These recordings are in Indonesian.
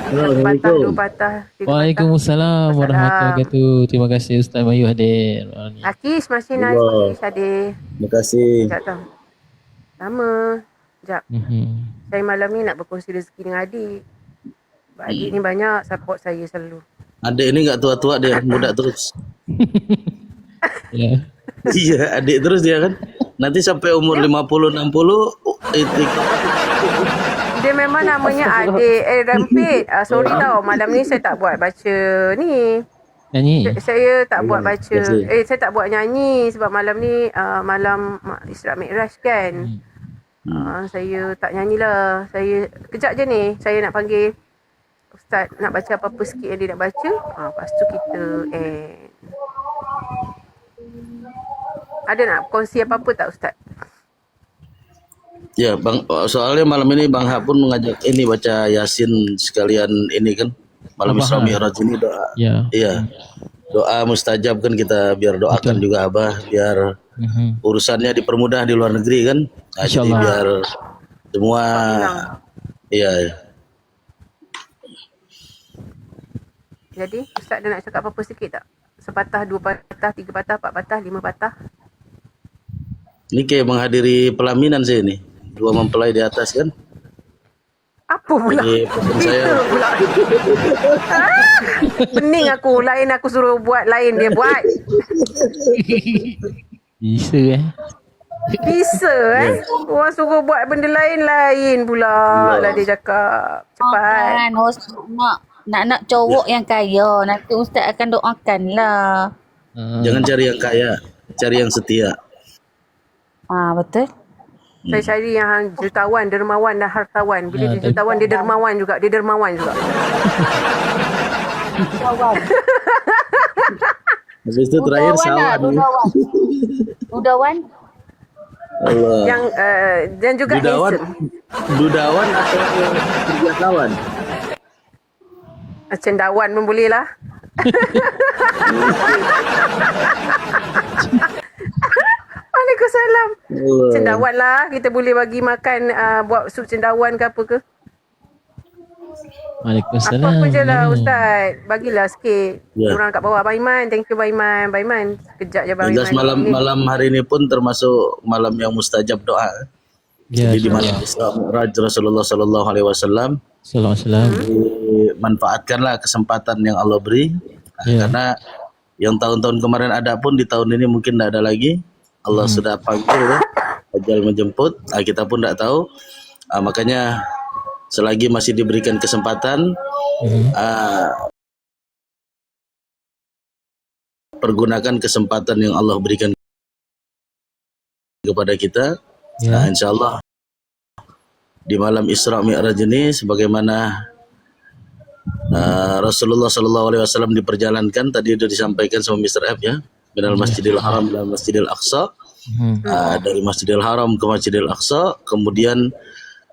Satu patah, dua Assalamualaikum. patah, tiga patah. Waalaikumsalam warahmatullahi Wassalam. wabarakatuh. Terima kasih Ustaz Mayu hadir. Akis masih nice, Allah. Akis hadir. Terima kasih. Sekejap tau. Sama. Sekejap. Mhm. Saya malam ni nak berkongsi rezeki dengan adik. Sebab adik ni banyak support saya selalu. Adik ini nggak tua-tua, dia muda terus. Ya. Iya, adik terus dia kan. Nanti sampai umur 50 60 itu Dia memang namanya adik. Rampit. Sorry tau. Malam ni saya tak buat baca ni. Nyanyi. Saya tak buat baca. kasih. Saya tak buat nyanyi. Sebab malam ni malam Isra Mi'raj kan. Saya tak nyanyilah. Saya kejap je ni. Saya nak panggil Ustaz nak baca apa-apa sikit yang dia nak baca. Lepas tu kita ada nak kongsi apa-apa tak Ustaz? Ya, Bang, soalnya malam ini Bang Ha pun mengajak ini baca Yasin sekalian ini kan. Malam Isra Mi'raj ini doa. Ya. Iya. Doa mustajab kan, kita biar doakan juga Abah biar urusannya dipermudah di luar negeri kan. Nah, jadi Insyaallah. biar semua iya. Jadi Ustaz ada nak cakap apa-apa sikit tak? Sepatah, dua patah, tiga patah, empat patah, lima patah. Ini kayak menghadiri pelaminan saya ini. Dua mempelai di atas kan. Apa pula? Jadi pesan saya Itu pula. Pening aku. Lain aku suruh buat, lain dia buat. Bisa Bisa Orang suruh buat benda lain pula lah dia cakap. Cepat. Kan Ustaz nak cowok yang kaya. Nanti Ustaz akan doakan lah. jangan cari yang kaya, cari yang setia. Betul. Saya cari yang jutawan, dermawan dan hartawan. Bila dia jutawan, dia dermawan juga. Habis itu terakhir sawan. Udawan. Allah. Yang dan juga Dudawan, handsome. dudawan atau kerja kawan? Cendawan pun boleh lah. Waalaikumsalam. Allah. Cendawan lah. Kita boleh bagi makan, buat sup cendawan ke apa ke. Waalaikumsalam. Apa pun je lah Ustaz. Bagilah sikit. Ya. Orang kat bawah. Abang Iman. Thank you Abang Iman. Abang Iman. Sekejap je Abang Jelas Iman. malam hari ini pun termasuk malam yang mustajab doa. Ya. Jadi di malam Isra Mi'raj Rasulullah Sallallahu Alaihi Wasallam Assalamualaikum. manfaatkanlah kesempatan yang Allah beri. Ya. Karena yang tahun-tahun kemarin ada pun di tahun ini mungkin tidak ada lagi. Allah sudah panggil ya, ajal menjemput. Kita pun tidak tahu. Makanya selagi masih diberikan kesempatan, pergunakan kesempatan yang Allah berikan kepada kita. Ya. Insya Allah di malam Isra Mi'raj ini sebagaimana Rasulullah SAW diperjalankan, tadi sudah disampaikan sama Mr. F ya, minal Masjidil Haram dan Masjidil Aqsa. Dari Masjidil Haram ke Masjidil Aqsa, kemudian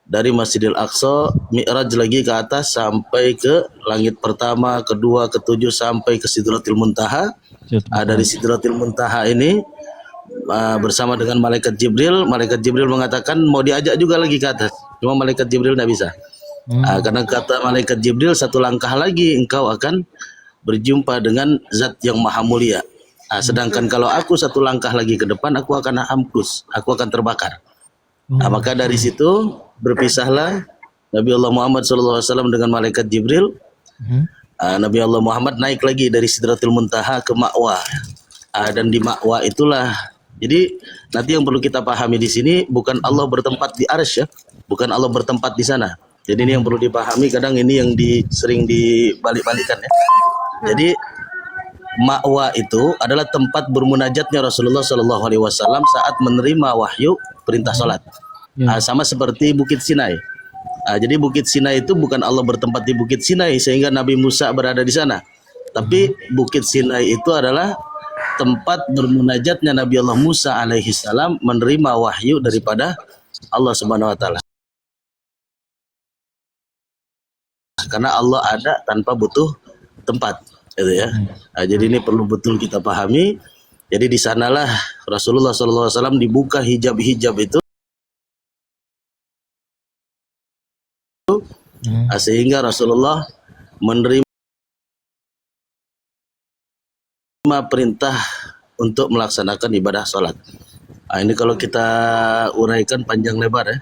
dari Masjidil Aqsa Mi'raj lagi ke atas sampai ke langit pertama, kedua, ketujuh sampai ke Sidratil Muntaha. Dari Sidratil Muntaha ini bersama dengan Malaikat Jibril mengatakan mau diajak juga lagi ke atas, cuma Malaikat Jibril tidak bisa. Karena kata Malaikat Jibril, satu langkah lagi engkau akan berjumpa dengan Zat yang Maha Mulia. Sedangkan kalau aku satu langkah lagi ke depan, aku akan hamkus, aku akan terbakar. Maka dari situ berpisahlah Nabi Allah Muhammad SAW dengan Malaikat Jibril. Nabi Allah Muhammad naik lagi dari Sidratul Muntaha ke Ma'wa. Dan di Ma'wa itulah, jadi nanti yang perlu kita pahami di sini, bukan Allah bertempat di arsy ya, bukan Allah bertempat di sana. Jadi ini yang perlu dipahami, kadang ini yang sering dibalik-balikan ya. Jadi Ma'wa itu adalah tempat bermunajatnya Rasulullah SAW saat menerima wahyu perintah salat. Sama seperti Bukit Sinai. Jadi Bukit Sinai itu bukan Allah bertempat di Bukit Sinai sehingga Nabi Musa berada di sana. Tapi Bukit Sinai itu adalah tempat bermunajatnya Nabi Allah Musa alaihi salam menerima wahyu daripada Allah Subhanahu wa taala. Karena Allah ada tanpa butuh tempat, gitu ya. Jadi ini perlu betul kita pahami. Jadi di sanalah Rasulullah SAW dibuka hijab-hijab itu Sehingga Rasulullah menerima perintah untuk melaksanakan ibadah sholat. Ini kalau kita uraikan panjang lebar ya.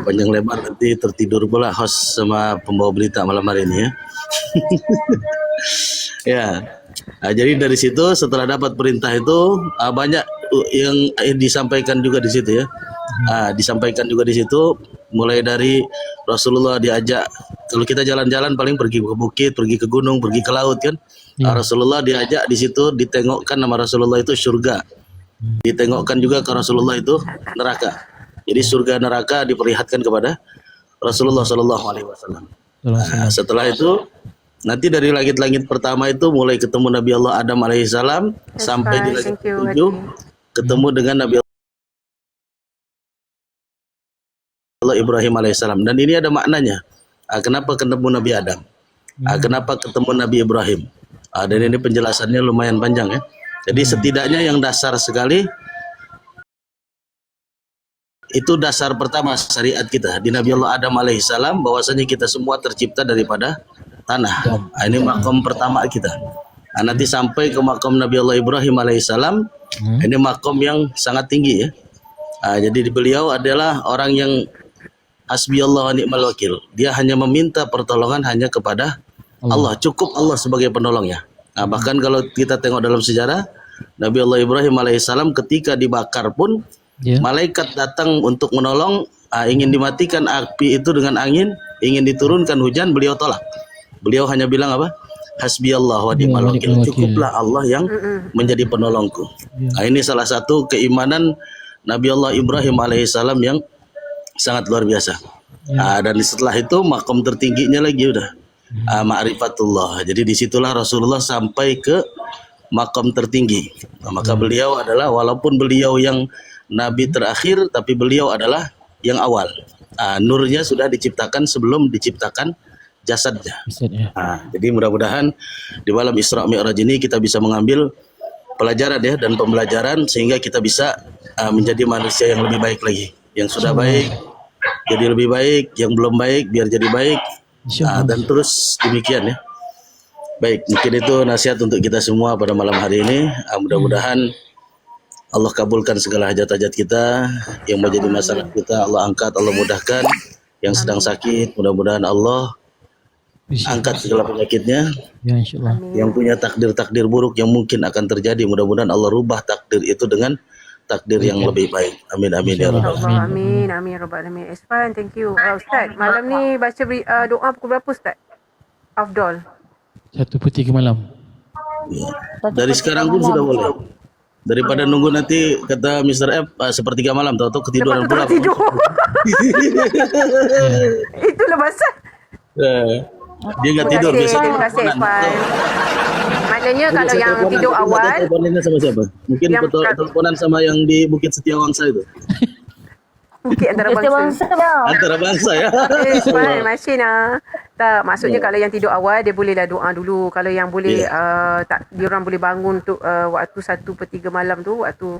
Panjang lebar nanti tertidur pula host sama pembawa berita malam hari ini ya. Ya. Jadi dari situ setelah dapat perintah itu banyak yang disampaikan juga di situ ya. Disampaikan juga di situ mulai dari Rasulullah diajak, kalau kita jalan-jalan paling pergi ke bukit, pergi ke gunung, pergi ke laut kan. Rasulullah diajak di situ, ditengokkan nama Rasulullah itu surga. Ditengokkan juga ke Rasulullah itu neraka. Jadi surga neraka diperlihatkan kepada Rasulullah Shallallahu Alaihi Wasallam. Setelah itu nanti dari langit-langit pertama itu mulai ketemu Nabi Allah Adam alaihissalam sampai di langit ketujuh ketemu dengan Nabi Allah Ibrahim alaihissalam. Dan ini ada maknanya. Kenapa ketemu Nabi Adam? Kenapa ketemu Nabi Ibrahim? Dan ini penjelasannya lumayan panjang ya. Jadi setidaknya yang dasar sekali itu dasar pertama syariat kita di Nabi Allah Adam alaihissalam, bahwasanya kita semua tercipta daripada tanah. Ini makom pertama kita. Nanti sampai ke makom Nabi Allah Ibrahim alaihissalam, ini makom yang sangat tinggi ya. Jadi beliau adalah orang yang hasbiyallah wa ni'mal wakil. Dia hanya meminta pertolongan hanya kepada Allah. Cukup Allah sebagai penolongnya. Bahkan kalau kita tengok dalam sejarah, Nabi Allah Ibrahim alaihissalam ketika dibakar pun malaikat datang untuk menolong, ingin dimatikan api itu dengan angin, ingin diturunkan hujan, beliau tolak. Beliau hanya bilang apa? Hasbiyallah wa ni'mal wakil. Cukuplah Allah yang menjadi penolongku. Ini salah satu keimanan Nabi Allah Ibrahim alaihissalam yang sangat luar biasa. Dan setelah itu makom tertingginya lagi udah ma'rifatullah. Jadi disitulah Rasulullah sampai ke makom tertinggi. Maka beliau adalah, walaupun beliau yang Nabi terakhir, tapi beliau adalah yang awal. Nurnya sudah diciptakan sebelum diciptakan jasadnya. Jadi mudah-mudahan di malam Isra Mi'raj ini kita bisa mengambil pelajaran ya, dan pembelajaran sehingga kita bisa menjadi manusia yang lebih baik lagi. Yang sudah baik jadi lebih baik, yang belum baik biar jadi baik, dan terus demikian ya. Baik, mungkin itu nasihat untuk kita semua pada malam hari ini. Mudah-mudahan Allah kabulkan segala hajat-hajat kita, yang menjadi masalah kita Allah angkat, Allah mudahkan. Yang sedang sakit mudah-mudahan Allah angkat segala penyakitnya. Ya, insyaallah. Yang punya takdir-takdir buruk yang mungkin akan terjadi, mudah-mudahan Allah rubah takdir itu dengan takdir yang lebih baik. Amin amin ya rabbal alamin. Amin ya rabbal alamin. Isfan, thank you. Ustaz, malam ni baca doa pukul berapa Ustaz? Afdal. 1:03 malam. Dari sekarang pun sudah boleh. Daripada nunggu nanti kata Mr. F sepertiga malam, tahu-tahu ketiduran pula. Tidur. Itulah pasal. Dia nggak tidur biasanya. Terima kasih Isfan. Maknanya kalau yang tidur awal, teleponannya sama siapa? Mungkin teleponan sama yang di Bukit Setiawangsa itu. Bukit Antarabangsa. Antarabangsa ya. Isfan, masih nak. Tak, maksudnya kalau yang tidur awal dia bolehlah doa dulu. Kalau yang boleh tak, dia orang boleh bangun tu waktu 1/3 malam tu, waktu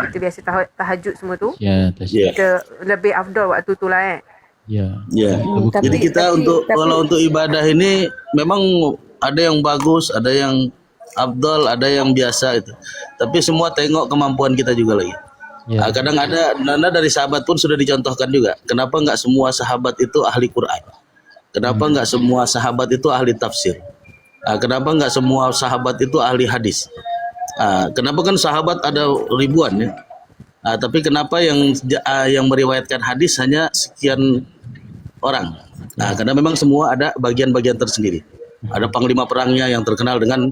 kita biasa tahajud semua tu. Kita lebih afdal waktu tu lah Jadi kita kalau untuk ibadah ini memang ada yang bagus, ada yang afdal, ada yang biasa itu. Tapi semua tengok kemampuan kita juga lagi. Kadang ada dari sahabat pun sudah dicontohkan juga. Kenapa enggak semua sahabat itu ahli Quran? Kenapa enggak semua sahabat itu ahli tafsir? Kenapa enggak semua sahabat itu ahli hadis? Kenapa kan sahabat ada ribuan ya? Tapi kenapa yang meriwayatkan hadis hanya sekian orang? Karena memang semua ada bagian-bagian tersendiri. Ada panglima perangnya yang terkenal dengan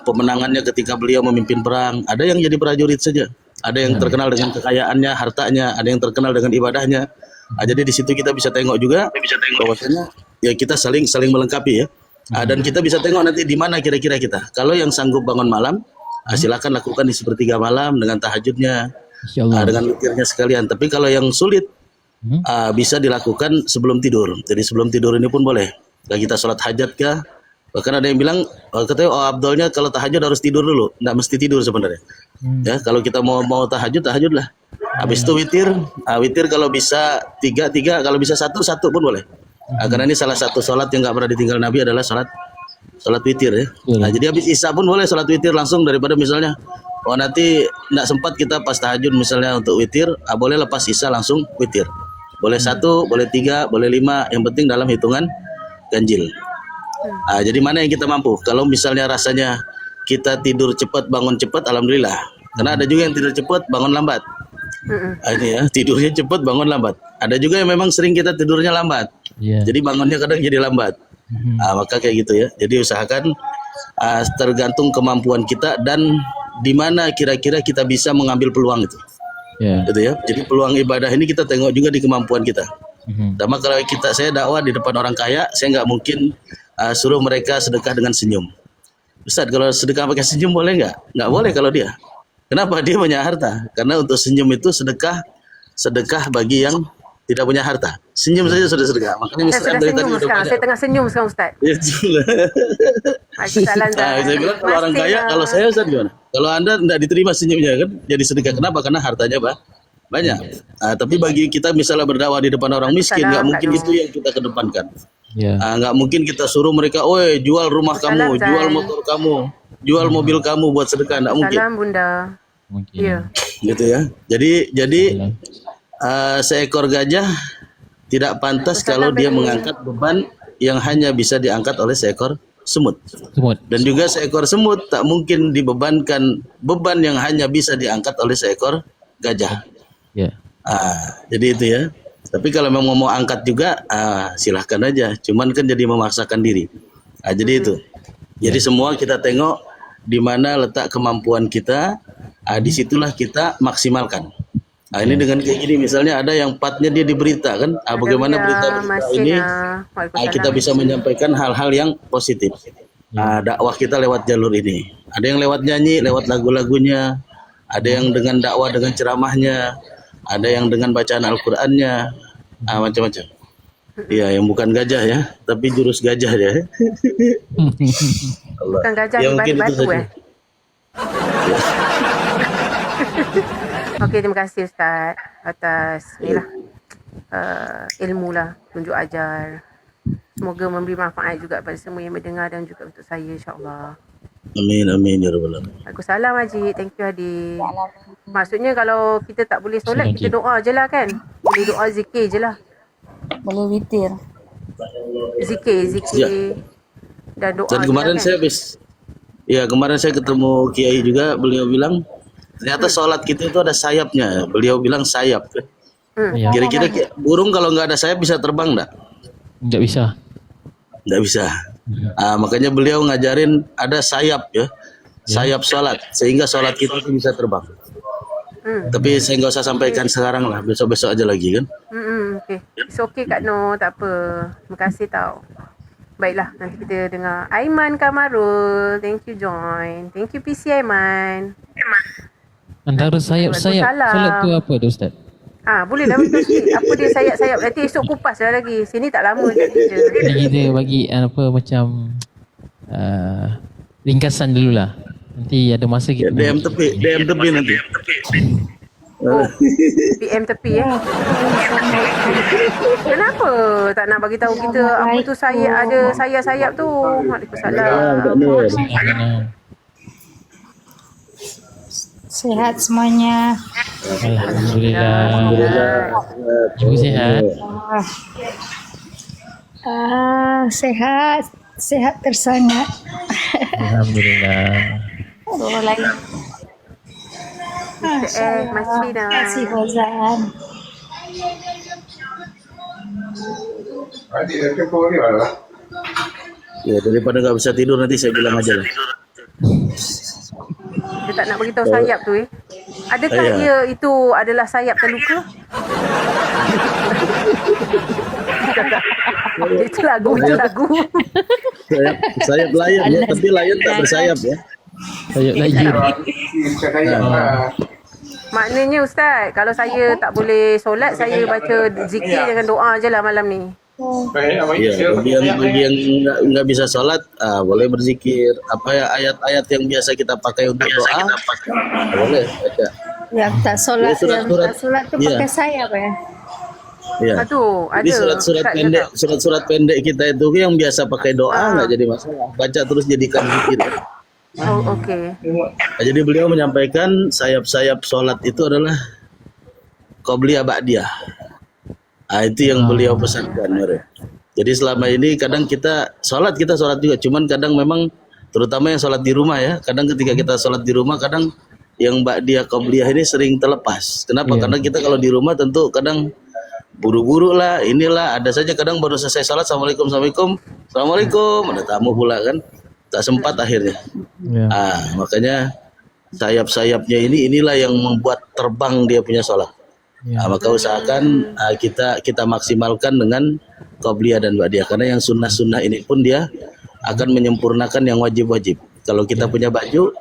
pemenangannya ketika beliau memimpin perang. Ada yang jadi prajurit saja. Ada yang terkenal dengan kekayaannya, hartanya. Ada yang terkenal dengan ibadahnya. Jadi di situ kita bisa tengok juga bahwasanya ya kita saling melengkapi ya. Dan kita bisa tengok nanti di mana kira-kira kita. Kalau yang sanggup bangun malam, silakan lakukan di 1/3 malam dengan tahajudnya, dengan witirnya sekalian. Tapi kalau yang sulit, bisa dilakukan sebelum tidur. Jadi sebelum tidur ini pun boleh. Kalau kita sholat hajat kah? Bahkan ada yang bilang, katanya abdolnya kalau tahajud harus tidur dulu. Nggak mesti tidur sebenarnya. Ya, kalau kita mau tahajud lah. Habis itu witir. Witir kalau bisa 3, kalau bisa 1 pun boleh. Karena ini salah satu sholat yang nggak pernah ditinggal Nabi adalah sholat witir ya. Nah, jadi habis isya pun boleh sholat witir langsung, daripada misalnya nanti nggak sempat kita pas tahajud misalnya untuk witir, boleh lepas isya langsung witir. Boleh 1, boleh 3, boleh 5, yang penting dalam hitungan ganjil. Jadi mana yang kita mampu. Kalau misalnya rasanya kita tidur cepat, bangun cepat, alhamdulillah. Karena ada juga yang tidur cepat, bangun lambat. Ini ya, tidurnya cepat, bangun lambat. Ada juga yang memang sering kita tidurnya lambat. Jadi bangunnya kadang jadi lambat. Maka kayak gitu ya. Jadi usahakan tergantung kemampuan kita dan di mana kira-kira kita bisa mengambil peluang itu. Gitu ya. Jadi peluang ibadah ini kita tengok juga di kemampuan kita. Pertama kalau saya dakwah di depan orang kaya, saya nggak mungkin suruh mereka sedekah dengan senyum. Ustaz, kalau sedekah pakai senyum boleh nggak? Nggak boleh kalau dia. Kenapa? Dia punya harta. Karena untuk senyum itu sedekah bagi yang tidak punya harta. Senyum saja sudah sedekah. Makanya Saya sudah senyum sekarang. Saya tengah senyum sekarang Ustaz. Saya bilang kalau orang kaya, kalau saya Ustaz gimana? Kalau Anda tidak diterima senyumnya kan, jadi sedekah. Kenapa? Karena hartanya banyak. Tapi bagi kita misalnya berdakwah di depan orang miskin, nggak mungkin itu yang kita kedepankan. Nggak mungkin kita suruh mereka, jual rumah kamu, jual motor kamu, jual mobil kamu buat sedekah. Nggak mungkin. Salam Bunda. Mungkin. Gitu ya. Jadi seekor gajah tidak pantas kalau dia mengangkat beban yang hanya bisa diangkat oleh seekor semut. Dan juga seekor semut tak mungkin dibebankan beban yang hanya bisa diangkat oleh seekor gajah. Jadi itu ya. Tapi kalau memang mau angkat juga, silahkan aja. Cuman kan jadi memaksakan diri. Jadi itu. Jadi semua kita tengok di mana letak kemampuan kita. Disitulah kita maksimalkan. Ini dengan kayak gini, misalnya ada yang partnya dia di berita kan, bagaimana berita ini kita bisa menyampaikan hal-hal yang positif. Dakwah kita lewat jalur ini. Ada yang lewat nyanyi, lewat lagu-lagunya, ada yang dengan dakwah dengan ceramahnya, ada yang dengan bacaan Al-Qur'annya, macam-macam. Iya, yang bukan gajah ya, tapi jurus gajah ya. Bukan gajah Ya, di mungkin itu batu saja. Okey, terima kasih Ustaz atas ilmu lah, tunjuk ajar. Semoga memberi manfaat juga pada semua yang mendengar dan juga untuk saya insya-Allah. Amin ya rabbal alamin. Waalaikumsalam Haji. Thank you Hadi. Maksudnya kalau kita tak boleh solat, kita doa je lah kan? Boleh doa zikir je lah. Boleh witir. Zikir dan doa. Dan kemarin je lah, kan? kemarin saya ketemu Kiai juga, beliau bilang ternyata sholat kita itu ada sayapnya. Beliau bilang sayap. Kira-kira burung kalau nggak ada sayap bisa terbang nggak? Nggak bisa. Nggak bisa. Makanya beliau ngajarin ada sayap ya, sayap sholat, sehingga sholat kita itu bisa terbang. Tapi saya nggak usah sampaikan sekarang lah, besok-besok aja lagi kan. Okay. It's okay Kak Noh, tak apa. Terima kasih tau. Baiklah, nanti kita dengar Aiman Kamarul. Thank you join. Thank you PC Aiman. Antara sayap-sayap solat tu apa tu Ustaz? Boleh lah betul sikit. Apa dia sayap-sayap. Nanti esok kupas lah lagi. Sini tak lama je. Jadi kita bagi macam ringkasan dululah. Nanti ada masa kita DM tepi nanti. PM tepi Kenapa tak nak bagi tahu kita apa tu ada sayap-sayap tu? Waalaikumsalam. Sehat semuanya. Alhamdulillah. Ibu sehat? Sehat tersangat. Alhamdulillah. Orang lain. Masih dah. Terima kasih Fauzan. Ya, daripada nggak bisa tidur nanti saya bilang aja lah. Dia tak nak beritahu sayap tu Adakah ia itu adalah sayap terluka? Itu lagu. Sayap layan ya, tapi layan tak bersayap ya. Sayap layan. Maknanya Ustaz, kalau saya tak boleh solat, saya baca zikir dengan doa je lah malam ni. Ya, bagi yang nggak bisa sholat, boleh berzikir. Apa ya ayat-ayat yang biasa kita pakai untuk doa, boleh baca. Yang tak solat, Surat-surat. tu pakai sayap ya. Ya. Tu ada. Jadi surat-surat Ustaz pendek, cakap. surat-surat pendek kita itu yang biasa pakai doa nggak jadi masalah. Baca terus jadikan zikir. Oh, okey. Nah, jadi beliau menyampaikan sayap-sayap sholat itu adalah qobliyah ba'diyah. Itu yang beliau pesankan. Mari. Jadi selama ini kadang kita sholat juga, cuman kadang memang terutama yang sholat di rumah ya. Kadang ketika kita sholat di rumah, kadang yang ba'diyah qobliyah ini sering terlepas. Kenapa? Iya. Karena kita kalau di rumah tentu kadang buru-buru lah, inilah ada saja kadang baru selesai sholat, assalamualaikum, ada tamu pula kan, tak sempat akhirnya. Ya. Makanya sayap-sayapnya inilah yang membuat terbang dia punya sholat. Ya. Maka usahakan kita maksimalkan dengan qobliyah dan ba'diyah, karena yang sunnah-sunnah ini pun dia akan menyempurnakan yang wajib-wajib. Kalau kita punya baju,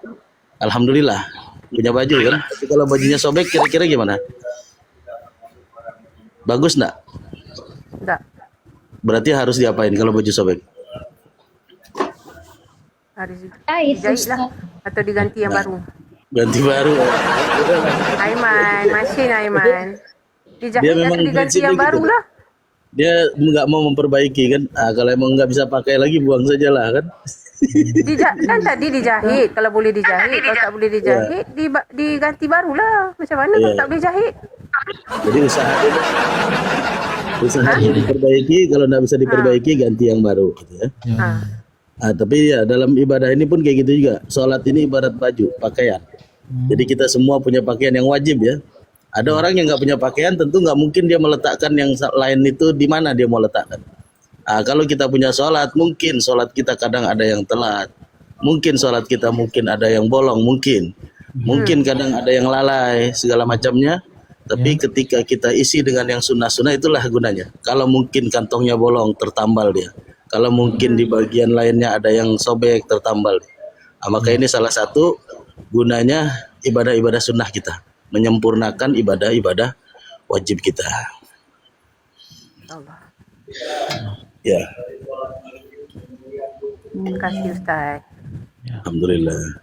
alhamdulillah punya baju kan. Tapi kalau bajunya sobek kira-kira gimana? Bagus enggak? Tak. Berarti harus diapain kalau baju sobek? Harus Jahit, dijahit lah. Atau diganti yang baru. Ganti baru. Aiman, Mashin Aiman. Dia Dijahit memang atau diganti yang prinsipnya baru gitu. lah. Dia nggak mau memperbaiki kan. Kalau emang nggak bisa pakai lagi buang sajalah kan. Kan tadi dijahit. Kalau boleh dijahit. Kalau tak boleh dijahit, diganti baru lah. Macam mana kalau tak boleh jahit? Jadi usaha diperbaiki, kalau nggak bisa diperbaiki ganti yang baru gitu ya. Tapi ya dalam ibadah ini pun kayak gitu juga. Sholat ini ibarat baju, pakaian. Jadi kita semua punya pakaian yang wajib ya. Ada orang yang nggak punya pakaian, tentu nggak mungkin dia meletakkan yang lain itu di mana dia mau letakkan. Kalau kita punya sholat, mungkin sholat kita kadang ada yang telat. Mungkin sholat kita mungkin ada yang bolong, mungkin kadang ada yang lalai, segala macamnya. Tapi ketika kita isi dengan yang sunnah-sunnah, itulah gunanya. Kalau mungkin kantongnya bolong, tertambal dia. Kalau mungkin di bagian lainnya ada yang sobek, tertambal. Maka ini salah satu gunanya ibadah-ibadah sunnah kita, menyempurnakan ibadah-ibadah wajib kita. Allah. Ya, Terima kasih Ustaz. alhamdulillah.